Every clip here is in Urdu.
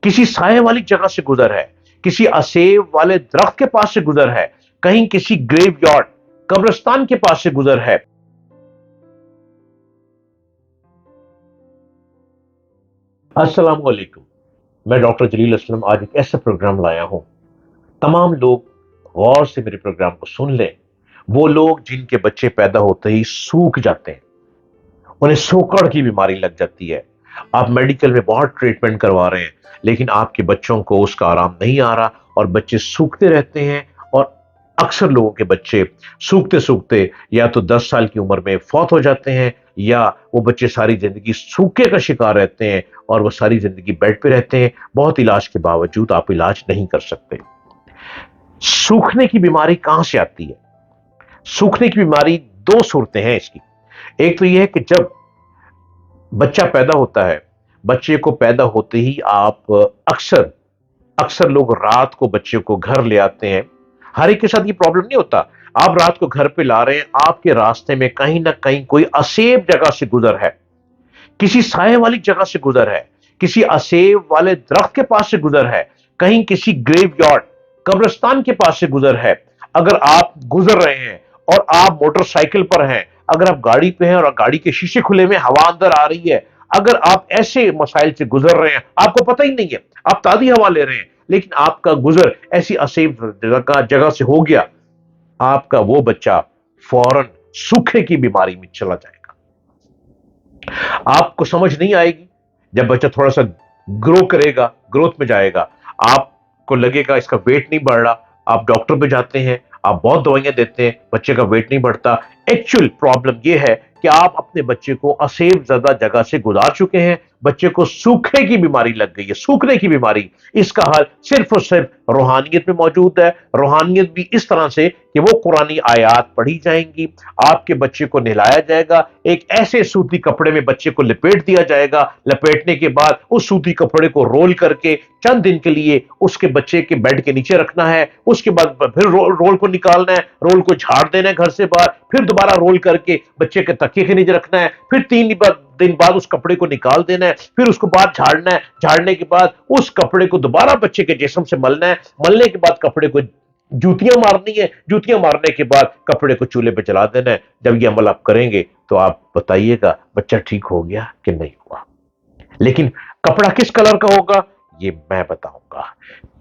کسی سائے والی جگہ سے گزر ہے، کسی اسیب والے درخت کے پاس سے گزر ہے، کہیں کسی گریو یارڈ قبرستان کے پاس سے گزر ہے۔ السلام علیکم، میں ڈاکٹر جلیل اسلم آج ایک ایسا پروگرام لایا ہوں۔ تمام لوگ غور سے میرے پروگرام کو سن لیں۔ وہ لوگ جن کے بچے پیدا ہوتے ہی سوکھ جاتے ہیں، انہیں سوکڑ کی بیماری لگ جاتی ہے، آپ میڈیکل میں بہت ٹریٹمنٹ کروا رہے ہیں لیکن آپ کے بچوں کو اس کا آرام نہیں آ رہا اور بچے سوکھتے رہتے ہیں، اور اکثر لوگوں کے بچے سوکھتے سوکھتے یا تو 10 سال کی عمر میں فوت ہو جاتے ہیں، یا وہ بچے ساری زندگی سوکھے کا شکار رہتے ہیں اور وہ ساری زندگی بیڈ پہ رہتے ہیں۔ بہت علاج کے باوجود آپ علاج نہیں کر سکتے۔ سوکھنے کی بیماری کہاں سے آتی ہے؟ سوکھنے کی بیماری دو صورتیں ہیں اس کی۔ ایک تو یہ ہے کہ جب بچہ پیدا ہوتا ہے، بچے کو پیدا ہوتے ہی آپ اکثر لوگ رات کو بچے کو گھر لے آتے ہیں۔ ہر ایک کے ساتھ یہ پرابلم نہیں ہوتا۔ آپ رات کو گھر پہ لا رہے ہیں، آپ کے راستے میں کہیں نہ کہیں کوئی اسیب جگہ سے گزر ہے، کسی سائے والی جگہ سے گزر ہے، کسی اسیب والے درخت کے پاس سے گزر ہے، کہیں کسی گریو یارڈ قبرستان کے پاس سے گزر ہے۔ اگر آپ گزر رہے ہیں اور آپ موٹر سائیکل پر ہیں، اگر آپ گاڑی پہ ہیں اور گاڑی کے شیشے کھلے میں ہوا اندر آ رہی ہے، اگر آپ ایسے مسائل سے گزر رہے ہیں، آپ کو پتہ ہی نہیں ہے، آپ تازی ہوا لے رہے ہیں لیکن آپ کا گزر ایسی اسیب جگہ سے ہو گیا، آپ کا وہ بچہ فوراً سوکھے کی بیماری میں چلا جائے گا۔ آپ کو سمجھ نہیں آئے گی۔ جب بچہ تھوڑا سا گرو کرے گا، گروتھ میں جائے گا، آپ کو لگے گا اس کا ویٹ نہیں بڑھ رہا، آپ ڈاکٹر پہ جاتے ہیں، آپ بہت دوائیاں دیتے ہیں، بچے کا ویٹ نہیں بڑھتا۔ ایکچوئل پرابلم یہ ہے کہ آپ اپنے بچے کو اسیب زدہ جگہ سے گزار چکے ہیں، بچے کو سوکھنے کی بیماری لگ گئی ہے، سوکھنے کی بیماری۔ اس کا حل صرف اور صرف روحانیت میں موجود ہے۔ روحانیت بھی اس طرح سے کہ وہ قرآنی آیات پڑھی جائیں گی، آپ کے بچے کو نہلایا جائے گا، ایک ایسے سوتی کپڑے میں بچے کو لپیٹ دیا جائے گا، لپیٹنے کے بعد اس سوتی کپڑے کو رول کر کے چند دن کے لیے اس کے بچے کے بیڈ کے نیچے رکھنا ہے، اس کے بعد پھر رول کو نکالنا ہے، رول کو جھاڑ دینا ہے گھر سے باہر، پھر دوبارہ رول کر کے بچے کے تکیے کے نیچے رکھنا ہے، پھر 3 دن بعد اس کپڑے کو نکال دینا ہے، پھر اس کو بعد جھاڑنا ہے، جھاڑنے کے بعد اس کپڑے کو دوبارہ بچے کے جسم سے ملنا ہے، ملنے کے بعد کپڑے کو جوتیاں مارنی ہے، جوتیاں مارنے کے بعد کپڑے کو چولہے پہ چلا دینا ہے۔ جب یہ عمل آپ کریں گے تو آپ بتائیے گا بچہ ٹھیک ہو گیا کہ نہیں ہوا۔ لیکن کپڑا کس کلر کا ہوگا یہ میں بتاؤں گا،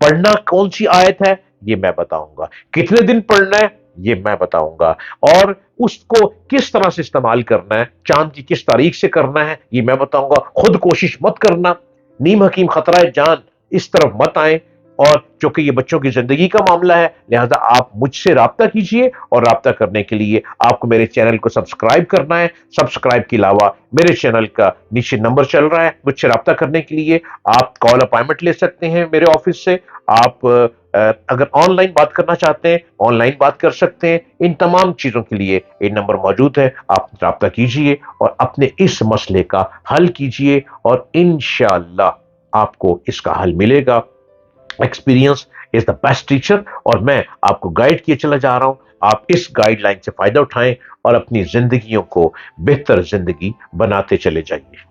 پڑھنا کون سی آیت ہے یہ میں بتاؤں گا، کتنے دن پڑھنا ہے یہ میں بتاؤں گا، اور اس کو کس طرح سے استعمال کرنا ہے، چاند کی کس تاریخ سے کرنا ہے یہ میں بتاؤں گا۔ خود کوشش مت کرنا، نیم حکیم خطرہ جان، اس طرف مت آئیں۔ اور چونکہ یہ بچوں کی زندگی کا معاملہ ہے لہذا آپ مجھ سے رابطہ کیجئے، اور رابطہ کرنے کے لیے آپ کو میرے چینل کو سبسکرائب کرنا ہے۔ سبسکرائب کے علاوہ میرے چینل کا نیچے نمبر چل رہا ہے، مجھ سے رابطہ کرنے کے لیے آپ کال اپائنٹمنٹ لے سکتے ہیں میرے آفس سے۔ آپ اگر آن لائن بات کرنا چاہتے ہیں آن لائن بات کر سکتے ہیں۔ ان تمام چیزوں کے لیے یہ نمبر موجود ہے، آپ رابطہ کیجئے اور اپنے اس مسئلے کا حل کیجئے، اور انشاءاللہ آپ کو اس کا حل ملے گا۔ Experience is the best teacher, اور میں آپ کو گائیڈ کیے چلا جا رہا ہوں۔ آپ اس گائیڈ لائن سے فائدہ اٹھائیں اور اپنی زندگیوں کو بہتر زندگی بناتے چلے جائیے۔